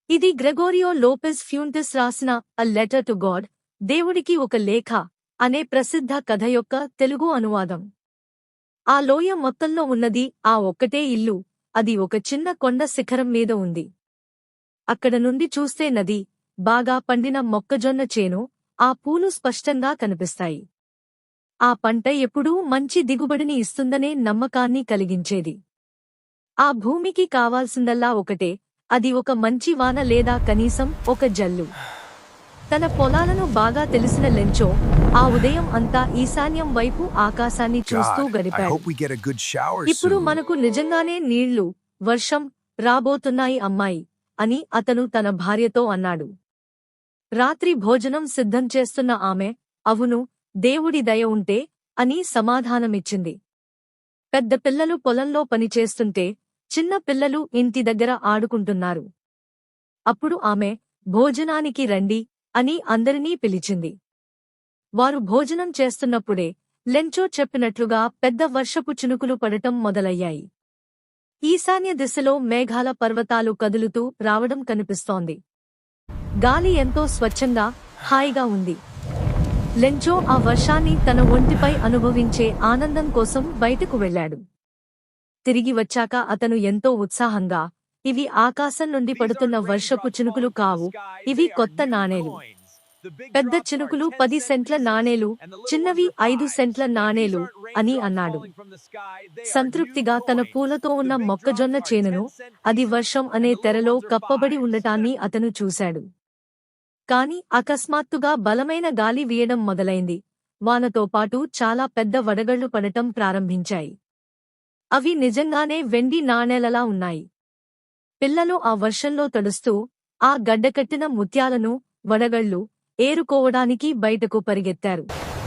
ఇది Gregorio Lopez ఫ్యూంటెస్ రాసిన a letter to God, దేవుడికి ఒక లేఖ అనే ప్రసిద్ధ కథ యొక్క తెలుగు అనువాదం. ఆ లోయ మొత్తంలో ఉన్నది ఆ ఒక్కటే ఇల్లు, అది ఒక చిన్న కొండ శిఖరం మీద ఉంది. అక్కడ నుండి చూస్తే నది, బాగా పండిన మొక్కజొన్న చేను, ఆ పూలు స్పష్టంగా కనిపిస్తాయి. ఆ పంట ఎప్పుడూ మంచి దిగుబడిని ఇస్తుందనే నమ్మకాన్ని కలిగించేది. ఆ భూమికి కావాల్సిందల్లా ఒకటే, అది ఒక మంచి వాన లేదా కనీసం ఒక జల్లు. తన పొలాలను బాగా తెలిసిన లెంచో ఆ ఉదయం అంతా ఈశాన్యం వైపు ఆకాశాన్ని చూస్తూ గడిపాడు. ఇప్పుడు మనకు నిజంగానే నీళ్లు, వర్షం రాబోతున్నాయి అమ్మాయి అని అతను తన భార్యతో అన్నాడు. రాత్రి భోజనం సిద్ధం చేస్తున్న ఆమె, అవును, దేవుడి దయ ఉంటే అని సమాధానమిచ్చింది. పెద్ద పిల్లలు పొలంలో పనిచేస్తుంటే చిన్న పిల్లలు ఇంటి దగ్గర ఆడుకుంటున్నారు. అప్పుడు ఆమె, భోజనానికి రండి అని అందరినీ పిలిచింది. వారు భోజనం చేస్తున్నప్పుడే లెంచో చెప్పినట్లుగా పెద్ద వర్షపు చినుకులు పడటం మొదలయ్యాయి. ఈశాన్య దిశలో మేఘాల పర్వతాలు కదులుతూ రావడం కనిపిస్తోంది. గాలి ఎంతో స్వచ్ఛంగా, హాయిగా ఉంది. లెంచో ఆ వర్షాన్ని తన ఒంటిపై అనుభవించే ఆనందం కోసం బయటకు వెళ్లాడు. తిరిగి వచ్చాక అతను ఎంతో ఉత్సాహంగా, ఇవి ఆకాశం నుండి పడుతున్న వర్షపు చినుకులు కావు, ఇవి కొత్త నాణేలు. పెద్ద చినుకులు 10 సెంట్ల నాణేలు, చిన్నవి 5 సెంట్ల నాణేలు అని అన్నాడు. సంతృప్తిగా తన పూలతో ఉన్న మొక్కజొన్న చేనును, అది వర్షం అనే తెరలో కప్పబడి ఉండటాన్ని అతను చూశాడు. కాని అకస్మాత్తుగా బలమైన గాలి వీయడం మొదలైంది. వానతో పాటు చాలా పెద్ద వడగళ్లు పడటం ప్రారంభించాయి. అవి నిజంగానే వెండి నాణేలలా ఉన్నాయి. పిల్లలు ఆ వర్షంలో తడుస్తూ ఆ గడ్డకట్టిన ముత్యాలను, వడగళ్లు ఏరుకోవడానికి బయటకు పరిగెత్తారు.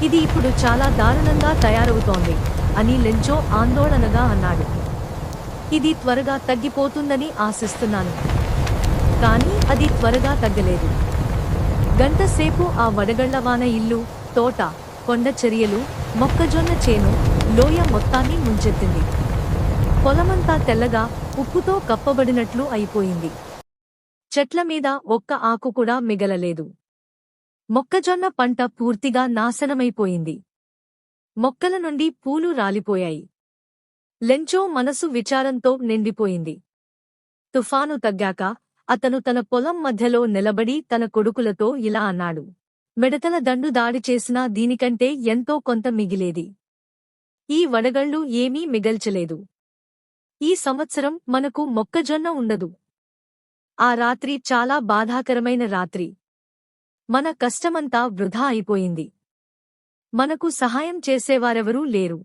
ఇది ఇప్పుడు చాలా దారుణంగా తయారవుతోంది అని లెంచో ఆందోళనగా అన్నాడు. ఇది త్వరగా తగ్గిపోతుందని ఆశిస్తున్నాను. కాని అది త్వరగా తగ్గలేదు. గంటసేపు ఆ వడగళ్లవాన ఇల్లు, తోట, కొండ చర్యలు, మొక్కజొన్న చేను, లోయ మొత్తాన్ని ముంచెత్తింది. పొలమంతా తెల్లగా, ఉప్పుతో కప్పబడినట్లు అయిపోయింది. చెట్ల మీద ఒక్క ఆకు కూడా మిగలలేదు. మొక్కజొన్న పంట పూర్తిగా నాశనమైపోయింది. మొక్కల నుండి పూలు రాలిపోయాయి. లెంచో మనసు విచారంతో నిండిపోయింది. తుఫాను తగ్గాక అతను తన పొలం మధ్యలో నిలబడి తన కొడుకులతో ఇలా అన్నాడు. మిడతల దండు దాడి చేసినా దీనికంటే ఎంతో కొంత మిగిలేది. ఈ వడగళ్లు ఏమీ మిగల్చలేదు. ఈ సంవత్సరం మనకు మొక్కజొన్న ఉండదు. ఆ రాత్రి చాలా బాధాకరమైన రాత్రి. మన కష్టమంతా వృధా అయిపోయింది. మనకు సహాయం చేసేవారెవరూ లేరు.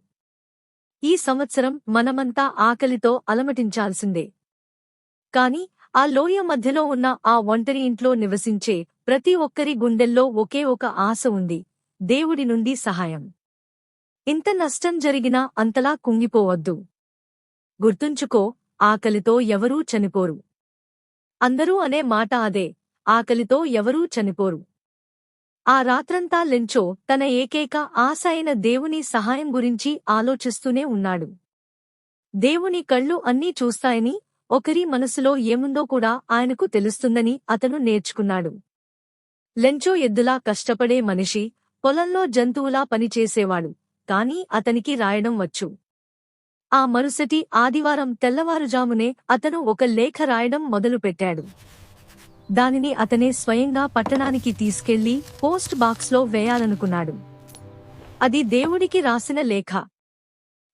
ఈ సంవత్సరం మనమంతా ఆకలితో అలమటించాల్సిందే. కాని ఆ లోయ మధ్యలో ఉన్న ఆ ఒంటరి ఇంట్లో నివసించే ప్రతి ఒక్కరి గుండెల్లో ఒకే ఒక ఆశ ఉంది, దేవుడి నుండి సహాయం. ఇంత నష్టం జరిగినా అంతలా కుంగిపోవద్దు. గుర్తుంచుకో, ఆకలితో ఎవరూ చనిపోరు. అందరూ అనే మాట అదే, ఆకలితో ఎవరూ చనిపోరు. ఆ రాత్రంతా లెంచో తన ఏకైక ఆశ అయిన దేవుని సహాయం గురించి ఆలోచిస్తూనే ఉన్నాడు. దేవుని కళ్ళు అన్నీ చూస్తాయని, ఒకరి మనసులో ఏముందో కూడా ఆయనకు తెలుస్తుందని అతను నేర్చుకున్నాడు. లెంచో ఎద్దులా కష్టపడే మనిషి, పొలంలో జంతువులా పనిచేసేవాడు, కాని అతనికి రాయడం వచ్చు. ఆ మరుసటి ఆదివారం తెల్లవారుజామునే అతను ఒక లేఖ రాయడం మొదలుపెట్టాడు. దానిని అతనే స్వయంగా పట్టణానికి తీసుకెళ్లి పోస్ట్ బాక్స్లో వేయాలనుకున్నాడు. అది దేవుడికి రాసిన లేఖ.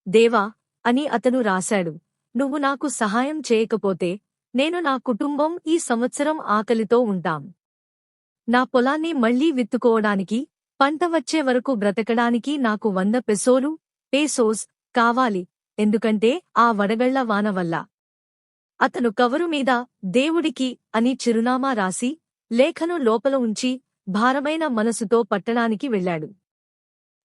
దేవా అని అతను రాశాడు, నువ్వు నాకు సహాయం చేయకపోతే నేను, నా కుటుంబం ఈ సంవత్సరం ఆకలితో ఉంటాం. నా పొలాన్ని మళ్లీ విత్తుకోవడానికి, పంట వచ్చే వరకు బ్రతకడానికి నాకు 100 పేసోస్ కావాలి, ఎందుకంటే ఆ వడగళ్ల వాన వల్ల. అతను కవరు మీద దేవుడికి అని చిరునామా రాసి, లేఖను లోపల ఉంచి భారమైన మనసుతో పట్టణానికి వెళ్లాడు.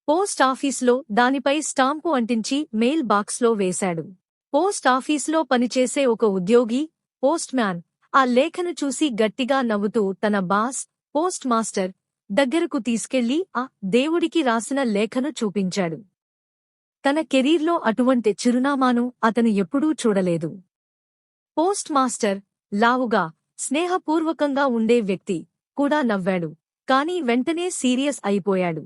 పోస్ట్ ఆఫీసులో దానిపై స్టాంపు అంటించి మెయిల్ బాక్స్లో వేశాడు. పోస్ట్ ఆఫీసులో పనిచేసే ఒక ఉద్యోగి, పోస్ట్ మ్యాన్, ఆ లేఖను చూసి గట్టిగా నవ్వుతూ తన బాస్, పోస్ట్ మాస్టర్ దగ్గరకు తీసుకెళ్లి ఆ దేవుడికి రాసిన లేఖను చూపించాడు. తన కెరీర్లో అటువంటి చిరునామాను అతను ఎప్పుడూ చూడలేదు. పోస్ట్ మాస్టర్ లావుగా, స్నేహపూర్వకంగా ఉండే వ్యక్తి కూడా నవ్వాడు, కాని వెంటనే సీరియస్ అయిపోయాడు.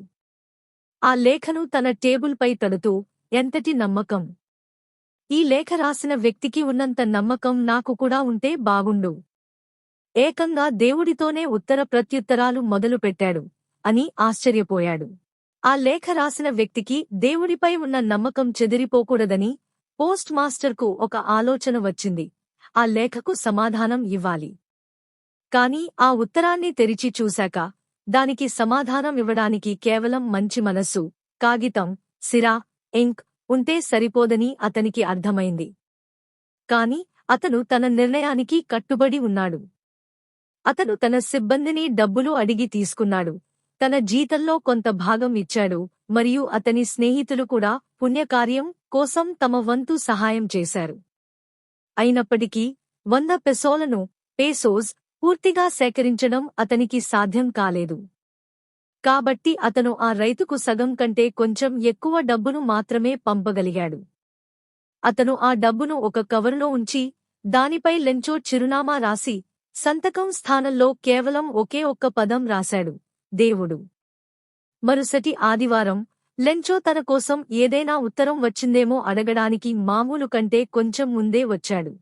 ఆ లేఖను తన టేబుల్పై తడుతూ, ఎంతటి నమ్మకం! ఈ లేఖ రాసిన వ్యక్తికి ఉన్నంత నమ్మకం నాకు కూడా ఉంటే బాగుండు. ఏకంగా దేవుడితోనే ఉత్తర ప్రత్యుత్తరాలు మొదలుపెట్టాడు అని ఆశ్చర్యపోయాడు. ఆ లేఖ రాసిన వ్యక్తికి దేవుడిపై ఉన్న నమ్మకం చెదిరిపోకూడదని పోస్ట్ మాస్టర్కు ఒక ఆలోచన వచ్చింది. ఆ లేఖకు సమాధానం ఇవ్వాలి. కాని ఆ ఉత్తరాన్ని తెరిచి చూశాక దానికి సమాధానం ఇవ్వడానికి కేవలం మంచి మనస్సు, కాగితం, సిరా, ఇంక్ ఉంటే సరిపోదని అతనికి అర్థమైంది. కాని అతను తన నిర్ణయానికి కట్టుబడి ఉన్నాడు. అతను తన సిబ్బందిని డబ్బులు అడిగి తీసుకున్నాడు, తన జీతంలో కొంత భాగం ఇచ్చాడు, మరియు అతని స్నేహితులు కూడా పుణ్యకార్యం కోసం తమ వంతు సహాయం చేశారు. అయినప్పటికీ 100 పెసోస్ పూర్తిగా సేకరించడం అతనికి సాధ్యం కాలేదు. కాబట్టి అతను ఆ రైతుకు సగం కంటే కొంచెం ఎక్కువ డబ్బును మాత్రమే పంపగలిగాడు. అతను ఆ డబ్బును ఒక కవరులో ఉంచి దానిపై లెంచో చిరునామా రాసి సంతకం స్థానంలో కేవలం ఒకే ఒక్క పదం రాశాడు, దేవుడు. మరుసటి ఆదివారం లెంచో తన కోసం ఏదైనా ఉత్తరం వచ్చిందేమో అడగడానికి మామూలు కంటే కొంచెం ముందే వచ్చాడు.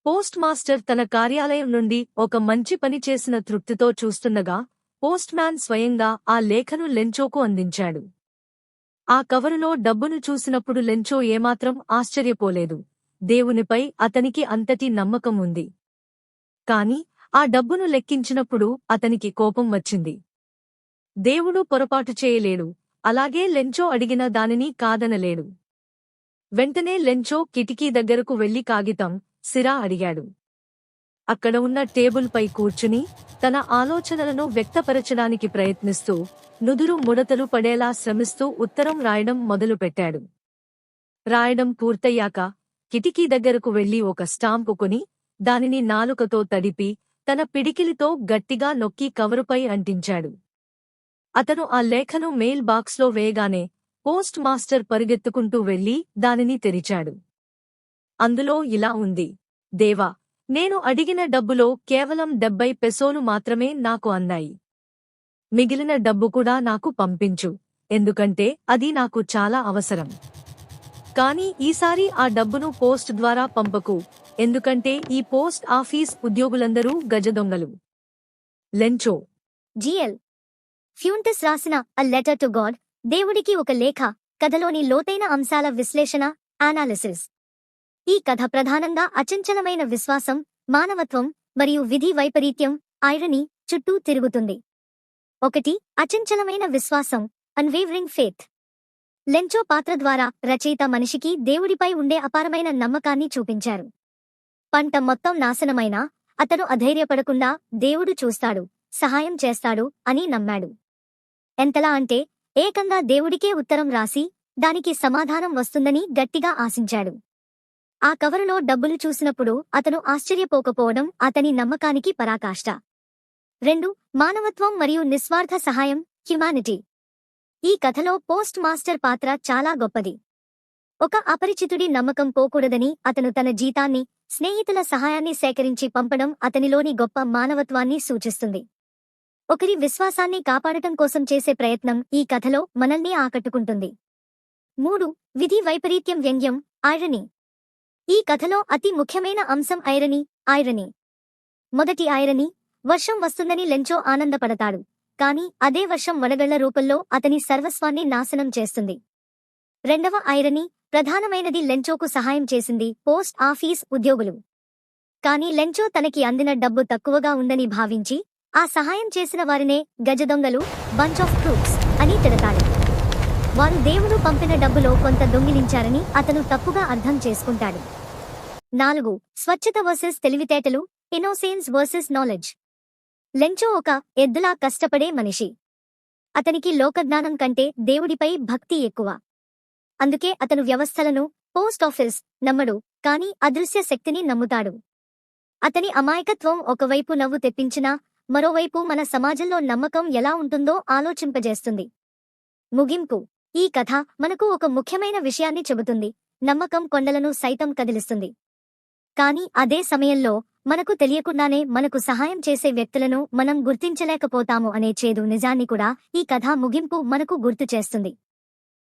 పోస్ట్ మాస్టర్ తన కార్యాలయం నుండి ఒక మంచి పని చేసిన తృప్తితో చూస్తుండగా పోస్ట్ మ్యాన్ స్వయంగా ఆ లేఖను లెంచోకు అందించాడు. ఆ కవరులో డబ్బును చూసినప్పుడు లెంచో ఏమాత్రం ఆశ్చర్యపోలేదు. దేవునిపై అతనికి అంతటి నమ్మకం ఉంది. కాని ఆ డబ్బును లెక్కించినప్పుడు అతనికి కోపం వచ్చింది. దేవుడు పొరపాటు చేయలేడు, అలాగే లెంచో అడిగిన దానిని కాదనలేడు. వెంటనే లెంచో కిటికీ దగ్గరకు వెళ్లి కాగితం, సిరా అడిగాడు. అక్కడ ఉన్న టేబుల్పై కూర్చుని తన ఆలోచనలను వ్యక్తపరచడానికి ప్రయత్నిస్తూ నుదురు ముడతలు పడేలా శ్రమిస్తూ ఉత్తరం రాయడం మొదలుపెట్టాడు. రాయడం పూర్తయ్యాక కిటికీ దగ్గరకు వెళ్లి ఒక స్టాంపు కొని దానిని నాలుకతో తడిపి తన పిడికిలితో గట్టిగా నొక్కి కవరుపై అంటించాడు. అతను ఆ లేఖను మెయిల్ బాక్స్లో వేయగానే పోస్ట్ మాస్టర్ పరిగెత్తుకుంటూ వెళ్లి దానిని తెరిచాడు. అందులో ఇలా ఉంది: దేవా, నేను అడిగిన డబ్బులో కేవలం 70 పెసోలు మాత్రమే నాకు అందాయి. మిగిలిన డబ్బు కూడా నాకు పంపించు, ఎందుకంటే అది నాకు చాలా అవసరం. కానీ ఈసారి ఆ డబ్బును పోస్ట్ ద్వారా పంపకు, ఎందుకంటే ఈ పోస్ట్ ఆఫీస్ ఉద్యోగులందరూ గజదొంగలు. లెంచో. జిఎల్ ఫ్యూంటస్ రాసిన అ లెటర్ టు గాడ్, దేవుడికి ఒక లేఖ కథలోని లోతైన అంశాల విశ్లేషణ, అనాలిసిస్. ఈ కథ ప్రధానంగా అచంచలమైన విశ్వాసం, మానవత్వం మరియు విధి వైపరీత్యం, ఐరనీ చుట్టూ తిరుగుతుంది. 1. అచంచలమైన విశ్వాసం, అన్వేవరింగ్ ఫేత్. లెంచో పాత్ర ద్వారా రచయిత మనిషికి దేవుడిపై ఉండే అపారమైన నమ్మకాన్ని చూపించారు. పంట మొత్తం నాశనమైనా అతను అధైర్యపడకుండా దేవుడు చూస్తాడు, సహాయం చేస్తాడు అని నమ్మాడు. ఎంతలా అంటే ఏకంగా దేవుడికే ఉత్తరం రాసి దానికి సమాధానం వస్తుందని గట్టిగా ఆశించాడు. ఆ కవరులో డబ్బులు చూసినప్పుడు అతను ఆశ్చర్యపోకపోవడం అతని నమ్మకానికి పరాకాష్ట. 2. మానవత్వం మరియు నిస్వార్థ సహాయం, హ్యుమానిటీ. ఈ కథలో పోస్ట్ మాస్టర్ పాత్ర చాలా గొప్పది. ఒక అపరిచితుడి నమ్మకం పోకూడదని అతను తన జీతాన్ని, స్నేహితుల సహాయాన్ని సేకరించి పంపడం అతనిలోని గొప్ప మానవత్వాన్ని సూచిస్తుంది. ఒకరి విశ్వాసాన్ని కాపాడటం కోసం చేసే ప్రయత్నం ఈ కథలో మనల్ని ఆకట్టుకుంటుంది. 3. విధి వైపరీత్యం, వ్యంగ్యం, ఐరనీ. ఈ కథలో అతి ముఖ్యమైన అంశం ఐరనీ. మొదటి ఐరనీ, వర్షం వస్తుందని లెంచో ఆనందపడతాడు, కాని అదే వర్షం వడగళ్ల రూపంలో అతని సర్వస్వాన్ని నాశనం చేస్తుంది. రెండవ ఐరనీ, ప్రధానమైనది, లెంచోకు సహాయం చేసింది పోస్ట్ ఆఫీస్ ఉద్యోగులు. కాని లెంచో తనకి అందిన డబ్బు తక్కువగా ఉందని భావించి ఆ సహాయం చేసిన వారినే గజదొంగలు, బంచ్ ఆఫ్ క్రూక్స్ అని తిడతాడు. వారు దేవుడు పంపిన డబ్బులో కొంత దొంగిలించారని అతను తప్పుగా అర్థం చేసుకుంటాడు. 4. స్వచ్ఛత వర్సెస్ తెలివితేటలు, ఇన్నోసెన్స్ వర్సెస్ నాలెడ్జ్. లెంచో ఒక ఎద్దులా కష్టపడే మనిషి. అతనికి లోకజ్ఞానం కంటే దేవుడిపై భక్తి ఎక్కువ. అందుకే అతను వ్యవస్థలను, పోస్ట్ ఆఫీస్ నమ్మడు, కాని అదృశ్య శక్తిని నమ్ముతాడు. అతని అమాయకత్వం ఒకవైపు నవ్వు తెప్పించినా మరోవైపు మన సమాజంలో నమ్మకం ఎలా ఉంటుందో ఆలోచింపజేస్తుంది. ముగింపు. ఈ కథ మనకు ఒక ముఖ్యమైన విషయాన్ని చెబుతుంది: నమ్మకం కొండలను సైతం కదిలిస్తుంది. కాని అదే సమయంలో మనకు తెలియకుండానే మనకు సహాయం చేసే వ్యక్తులను మనం గుర్తించలేకపోతాము అనే చేదు నిజాన్ని కూడా ఈ కథ ముగింపు మనకు గుర్తు చేస్తుంది.